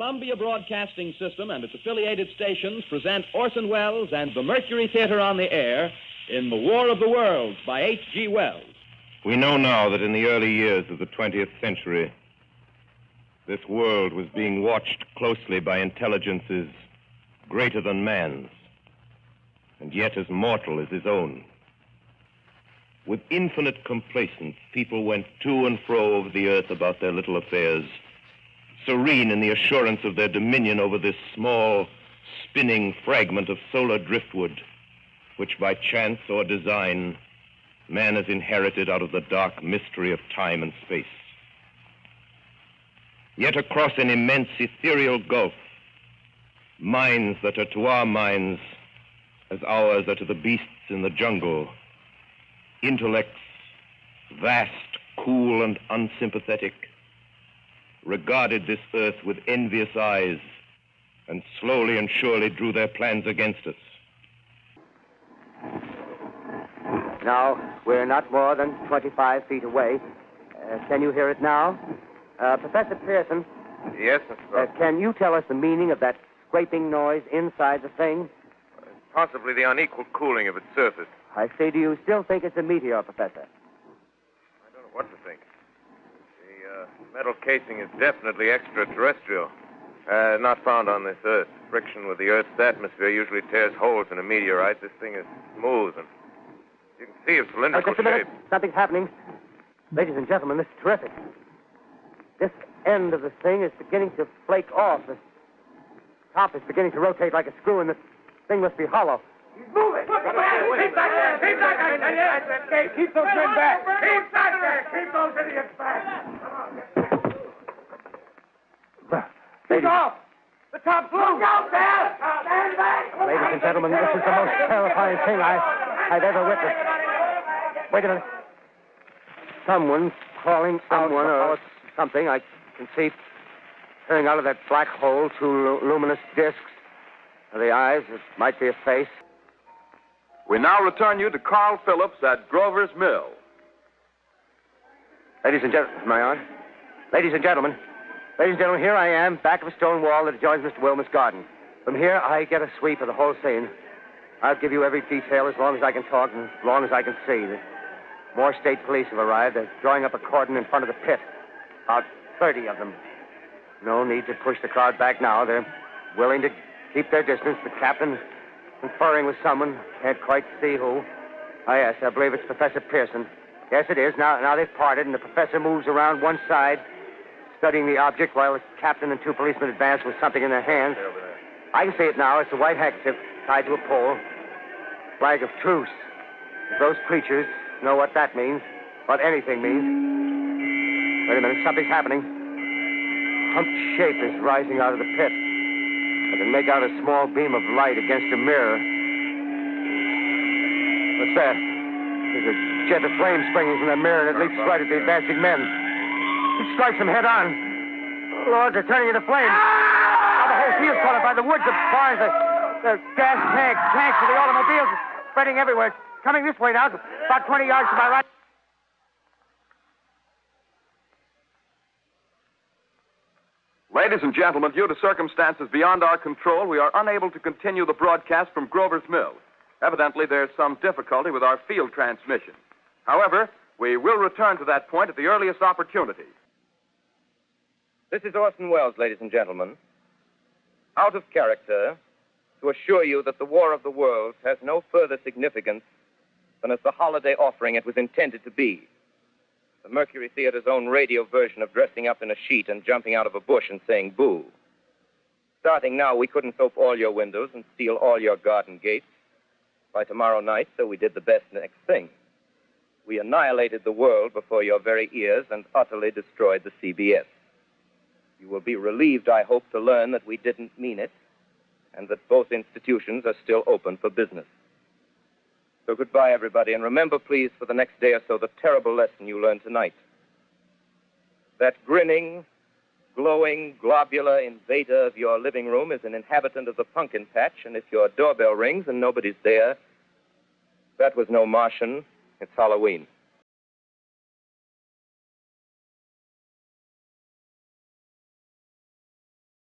Columbia Broadcasting System and its affiliated stations present Orson Welles and the Mercury Theater on the air in The War of the Worlds by H.G. Wells. We know now that in the early years of the 20th century, this world was being watched closely by intelligences greater than man's, and yet as mortal as his own. With infinite complacence, people went to and fro over the earth about their little affairs, serene in the assurance of their dominion over this small, spinning fragment of solar driftwood, which by chance or design, man has inherited out of the dark mystery of time and space. Yet across an immense ethereal gulf, minds that are to our minds as ours are to the beasts in the jungle, intellects, vast, cool, and unsympathetic, regarded this earth with envious eyes and slowly and surely drew their plans against us. Now, we're not more than 25 feet away. Can you hear it now? Professor Pearson? Yes, Mr. Wells. Can you tell us the meaning of that scraping noise inside the thing? Possibly the unequal cooling of its surface. I say, do you still think it's a meteor, Professor? I don't know what to think. The metal casing is definitely extraterrestrial. Not found on this Earth. Friction with the Earth's atmosphere usually tears holes in a meteorite. This thing is smooth, and you can see its cylindrical Just a minute. shape. Something's happening. Ladies and gentlemen, this is terrific. This end of the thing is beginning to flake off. The top is beginning to rotate like a screw, and the thing must be hollow. He's moving! Keep back there! Keep back there! Keep those men back! Keep back there! Keep those idiots back! He's off! The top's loose! Look out there! Stand back! Ladies and gentlemen, this is the most terrifying thing I've ever witnessed. Wait a minute. Someone's calling someone or something. I can see coming out of that black hole two luminous discs. The eyes, it might be a face. We now return you to Carl Phillips at Grover's Mill. Ladies and gentlemen, am I on? Ladies and gentlemen, here I am, back of a stone wall that adjoins Mr. Wilmer's garden. From here, I get a sweep of the whole scene. I'll give you every detail as long as I can talk and as long as I can see. More state police have arrived. They're drawing up a cordon in front of the pit. About 30 of them. No need to push the crowd back now. They're willing to keep their distance. The captain conferring with someone. Can't quite see who. Oh, yes, I believe it's Professor Pearson. Yes, it is. Now they've parted, and the professor moves around one side, studying the object while the captain and two policemen advance with something in their hands. I can see it now. It's a white handkerchief tied to a pole. Flag of truce. If those creatures know what that means, what anything means. Wait a minute, something's happening. Humped shape is rising out of the pit. I can make out a small beam of light against a mirror. What's that? There's a jet of flame springing from the mirror, and it leaps right at the advancing men. It strikes them head on. Lord, they're turning into flames. Now the whole field's caught up by the woods, the barns, the gas tanks of the automobiles spreading everywhere. It's coming this way now, about 20 yards to my right. Ladies and gentlemen, due to circumstances beyond our control, we are unable to continue the broadcast from Grover's Mill. Evidently, there's some difficulty with our field transmission. However, we will return to that point at the earliest opportunity. This is Orson Welles, ladies and gentlemen. Out of character, to assure you that the War of the Worlds has no further significance than as the holiday offering it was intended to be. The Mercury Theater's own radio version of dressing up in a sheet and jumping out of a bush and saying boo. Starting now, we couldn't soap all your windows and seal all your garden gates. By tomorrow night, so we did the best next thing. We annihilated the world before your very ears and utterly destroyed the CBS. You will be relieved, I hope, to learn that we didn't mean it and that both institutions are still open for business. So goodbye, everybody, and remember, please, for the next day or so, the terrible lesson you learned tonight. That grinning, glowing, globular invader of your living room is an inhabitant of the pumpkin patch, and if your doorbell rings and nobody's there, that was no Martian, it's Halloween.